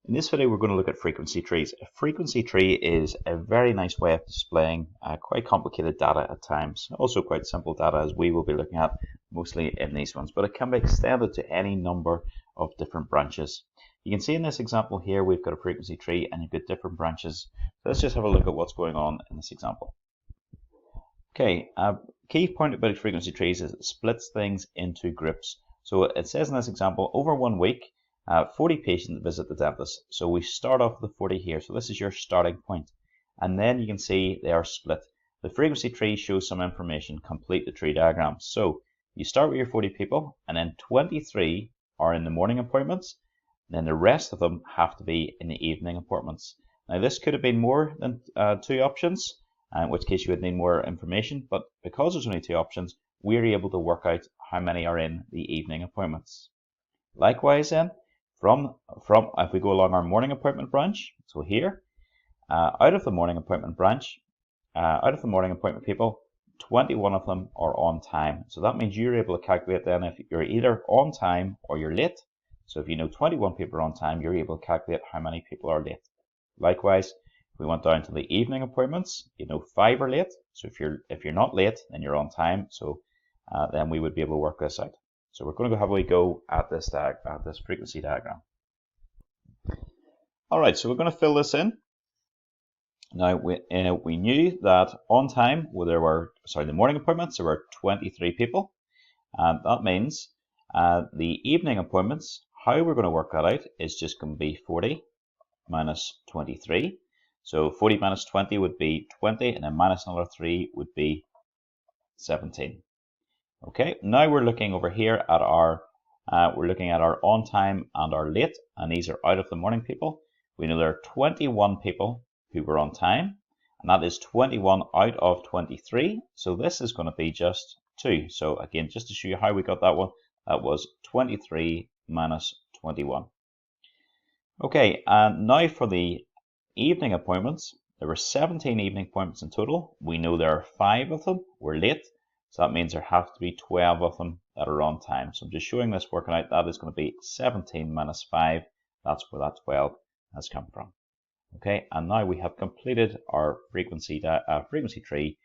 In this video, we're going to look at frequency trees. A frequency tree is a very nice way of displaying quite complicated data at times. Also quite simple data, as we will be looking at mostly in these ones, but it can be extended to any number of different branches. You can see in this example here, we've got a frequency tree and you've got different branches. So let's just have a look at what's going on in this example. Okay, key point about frequency trees is it splits things into groups. So it says in this example, over 1 week, 40 patients visit the dentist. So we start off with the 40 here. So this is your starting point. And then you can see they are split. The frequency tree shows some information. Complete the tree diagram. So you start with your 40 people, and then 23 are in the morning appointments. Then the rest of them have to be in the evening appointments. Now this could have been more than 2 options, in which case you would need more information. But because there's only 2 options, we're able to work out how many are in the evening appointments. Likewise then, from if we go along our morning appointment branch, so here, out of the morning appointment branch, out of the morning appointment people, 21 of them are on time. So that means you're able to calculate then if you're either on time or you're late. So if you know 21 people are on time, you're able to calculate how many people are late. Likewise, if we went down to the evening appointments, you know 5 are late. So if you're not late, then you're on time. So then we would be able to work this out. So we're going to have a go at this frequency diagram. All right, so we're going to fill this in. Now we knew that on time, the morning appointments, there were 23 people, and that means the evening appointments, how we're going to work that out is just going to be 40 minus 23. So 40 minus 20 would be 20, and then minus another 3 would be 17. Okay, now we're looking over here at our on time and our late, and these are out of the morning people. We know there are 21 people who were on time, and that is 21 out of 23. So this is going to be just 2. So again, just to show you how we got that one, that was 23 minus 21. Okay, and now for the evening appointments, there were 17 evening appointments in total. We know there are 5 of them were late. So that means there have to be 12 of them that are on time. So I'm just showing this working out. That is going to be 17 minus 5. That's where that 12 has come from. Okay, and now we have completed our frequency tree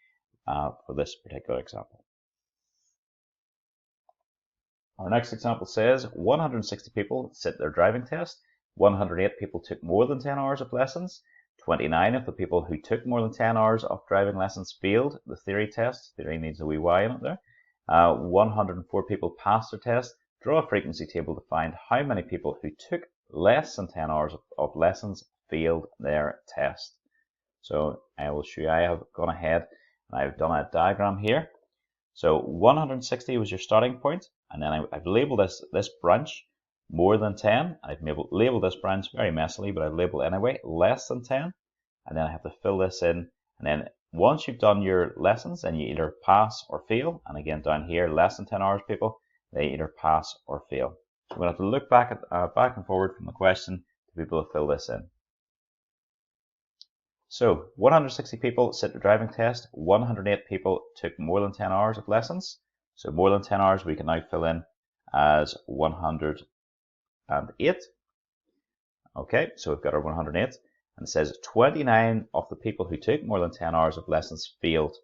for this particular example. Our next example says 160 people sit their driving test. 108 people took more than 10 hours of lessons. 29 of the people who took more than 10 hours of driving lessons failed the theory test. Theory needs a wee y in it there. 104 people passed their test. Draw a frequency table to find how many people who took less than 10 hours of lessons failed their test. So I will show you, I have gone ahead and I've done a diagram here. So 160 was your starting point, and then I've labeled this branch more than 10. I've labeled this branch very messily, but I've labeled anyway, less than 10. And then I have to fill this in. And then once you've done your lessons, then you either pass or fail. And again, down here, less than 10 hours people, they either pass or fail. So we're going to have to look back and forward from the question to be able to fill this in. So 160 people sit the driving test. 108 people took more than 10 hours of lessons. So more than 10 hours we can now fill in as 108. Okay, so we've got our 108, and it says 29 of the people who took more than 10 hours of lessons failed.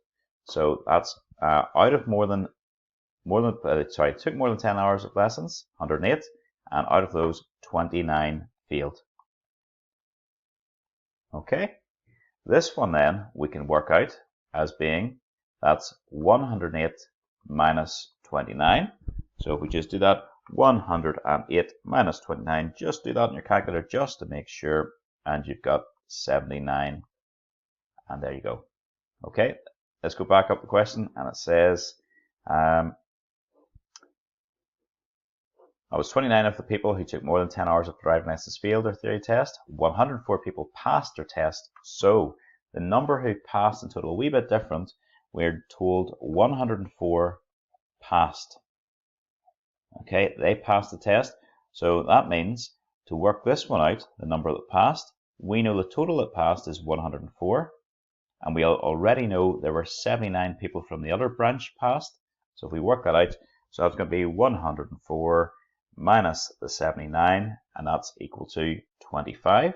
So that's out of took more than 10 hours of lessons, 108, and out of those 29 failed. Okay, this one then we can work out as being, that's 108 minus 29. So if we just do that, 108 minus 29, just do that in your calculator just to make sure, and you've got 79, and there you go. Okay, let's go back up the question, and it says I was 29 of the people who took more than 10 hours of driving lessons failed their theory test. 104 people passed their test. So the number who passed in total, a wee bit different. We're told 104 passed. Okay, they passed the test. So that means to work this one out, the number that passed, we know the total that passed is 104. And we already know there were 79 people from the other branch passed. So if we work that out, so that's going to be 104 minus the 79, and that's equal to 25.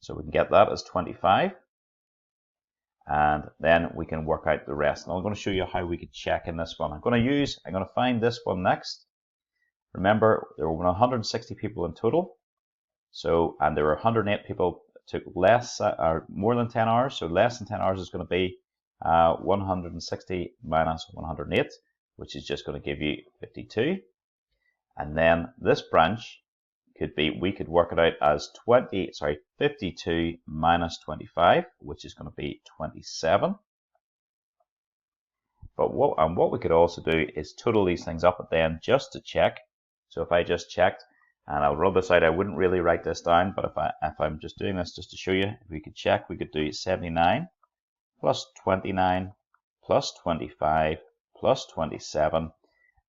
So we can get that as 25. And then we can work out the rest. And I'm going to show you how we could check in this one. I'm going to find this one next. Remember, there were 160 people in total. So, and there were 108 people took less or more than 10 hours. So less than 10 hours is going to be 160 minus 108, which is just going to give you 52. And then this branch could be, we could work it out as 52 minus 25, which is going to be 27. But what we could also do is total these things up at the end just to check. So if I just checked, and I'll rub this out, I wouldn't really write this down, but if I'm just doing this just to show you, if we could check, we could do 79 plus 29 plus 25 plus 27.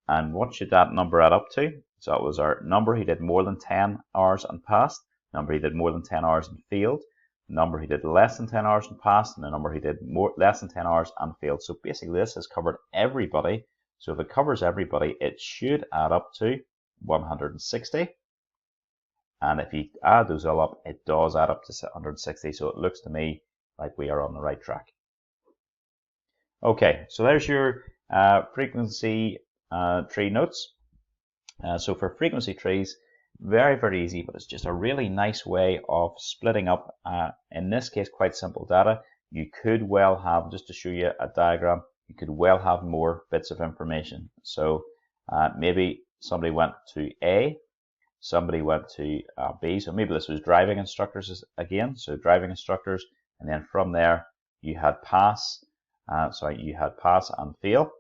And what should that number add up to? So that was our number he did more than 10 hours and passed, number he did more than 10 hours and failed, number he did less than 10 hours and passed, and the number he did less than 10 hours and failed. So basically this has covered everybody. So if it covers everybody, it should add up to 160. And if you add those all up, it does add up to 160. So it looks to me like we are on the right track. Okay, so there's your frequency tree notes. So for frequency trees, very, very easy, but it's just a really nice way of splitting up, in this case, quite simple data. You could well have, just to show you a diagram, you could well have more bits of information. So maybe somebody went to A, somebody went to B, so maybe this was driving instructors again, so driving instructors, and then from there you had pass, you had pass and fail.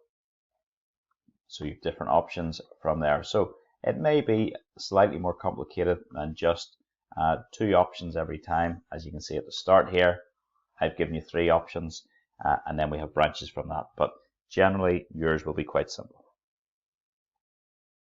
So you have different options from there. So it may be slightly more complicated than just 2 options every time. As you can see at the start here, I've given you 3 options, and then we have branches from that. But generally, yours will be quite simple.